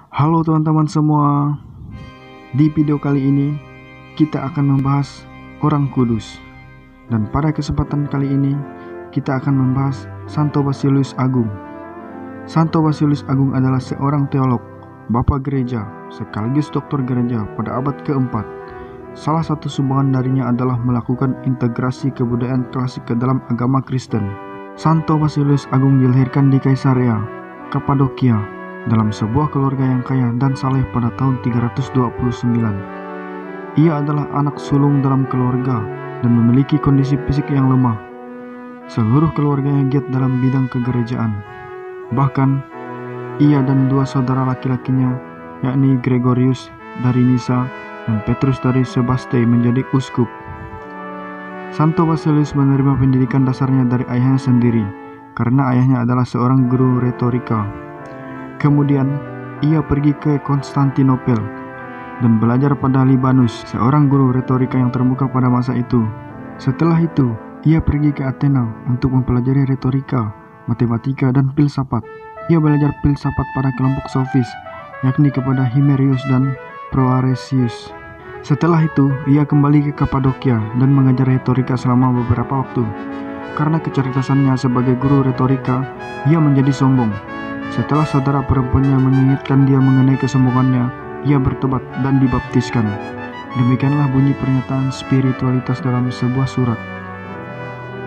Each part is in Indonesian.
Halo teman-teman semua. Di video kali ini kita akan membahas orang kudus. Dan pada kesempatan kali ini kita akan membahas Santo Basilius Agung. Santo Basilius Agung adalah seorang teolog, bapak gereja, sekaligus doktor gereja pada abad keempat. Salah satu sumbangan darinya adalah melakukan integrasi kebudayaan klasik ke dalam agama Kristen. Santo Basilius Agung dilahirkan di Kaisarea, Kapadokia, dalam sebuah keluarga yang kaya dan saleh pada tahun 329. Ia adalah anak sulung dalam keluarga dan memiliki kondisi fisik yang lemah. Seluruh keluarganya giat dalam bidang kegerejaan. Bahkan, ia dan dua saudara laki-lakinya, yakni Gregorius dari Nisa dan Petrus dari Sebaste, menjadi uskup. Santo Basilius menerima pendidikan dasarnya dari ayahnya sendiri, karena ayahnya adalah seorang guru retorika. Kemudian, ia pergi ke Konstantinopel dan belajar pada Libanus, seorang guru retorika yang terbuka pada masa itu. Setelah itu, ia pergi ke Athena untuk mempelajari retorika, matematika, dan filsafat. Ia belajar filsafat pada kelompok sofis, yakni kepada Himerius dan Proaresius. Setelah itu, ia kembali ke Kapadokia dan mengajar retorika selama beberapa waktu. Karena kecerdasannya sebagai guru retorika, ia menjadi sombong. Setelah saudara perempuannya mengingatkan dia mengenai kesombongannya, ia bertobat dan dibaptiskan. Demikianlah bunyi pernyataan spiritualitas dalam sebuah surat.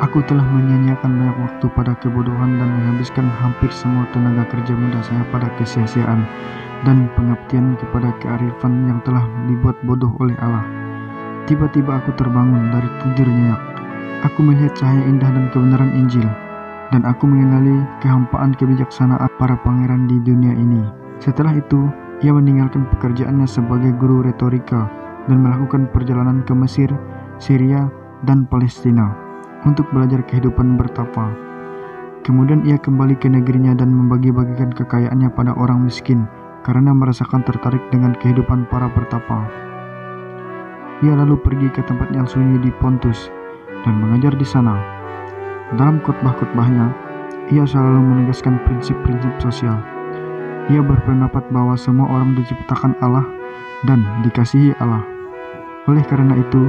Aku telah menyia-nyiakan banyak waktu pada kebodohan dan menghabiskan hampir semua tenaga kerja muda saya pada kesia-siaan dan pengabdian kepada kearifan yang telah dibuat bodoh oleh Allah. Tiba-tiba aku terbangun dari tidur nyenyak. Aku melihat cahaya indah dan kebenaran Injil, dan aku mengenali kehampaan kebijaksanaan para pangeran di dunia ini. Setelah itu, ia meninggalkan pekerjaannya sebagai guru retorika dan melakukan perjalanan ke Mesir, Syria, dan Palestina untuk belajar kehidupan bertapa. Kemudian ia kembali ke negerinya dan membagi-bagikan kekayaannya pada orang miskin karena merasakan tertarik dengan kehidupan para bertapa. Ia lalu pergi ke tempat yang sunyi di Pontus dan mengajar di sana. Dalam khotbah-khotbahnya, ia selalu menegaskan prinsip-prinsip sosial. Ia berpendapat bahwa semua orang diciptakan Allah dan dikasihi Allah. Oleh karena itu,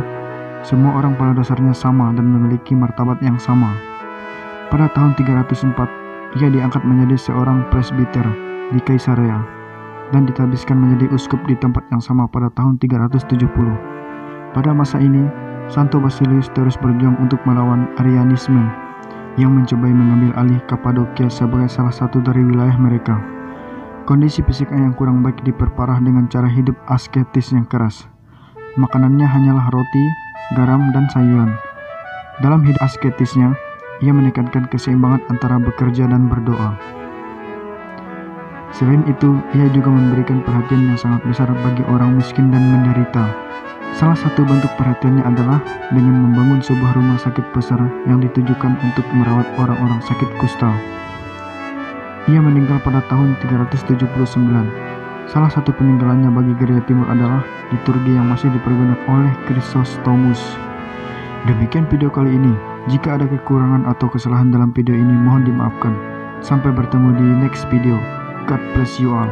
semua orang pada dasarnya sama dan memiliki martabat yang sama. Pada tahun 304, ia diangkat menjadi seorang presbiter di Kaisarea dan ditabiskan menjadi uskup di tempat yang sama pada tahun 370. Pada masa ini, Santo Basilius terus berjuang untuk melawan Arianisme yang mencoba mengambil alih Kapadokia sebagai salah satu dari wilayah mereka. Kondisi fisiknya yang kurang baik diperparah dengan cara hidup asketis yang keras. Makanannya hanyalah roti, garam, dan sayuran. Dalam hidup asketisnya, ia menekankan keseimbangan antara bekerja dan berdoa. Selain itu, ia juga memberikan perhatian yang sangat besar bagi orang miskin dan menderita. Salah satu bentuk perhatiannya adalah dengan membangun sebuah rumah sakit besar yang ditujukan untuk merawat orang-orang sakit kusta. Ia meninggal pada tahun 379. Salah satu peninggalannya bagi gereja timur adalah liturgi yang masih dipergunakan oleh Chrysostomus. Demikian video kali ini. Jika ada kekurangan atau kesalahan dalam video ini, mohon dimaafkan. Sampai bertemu di next video. God bless you all.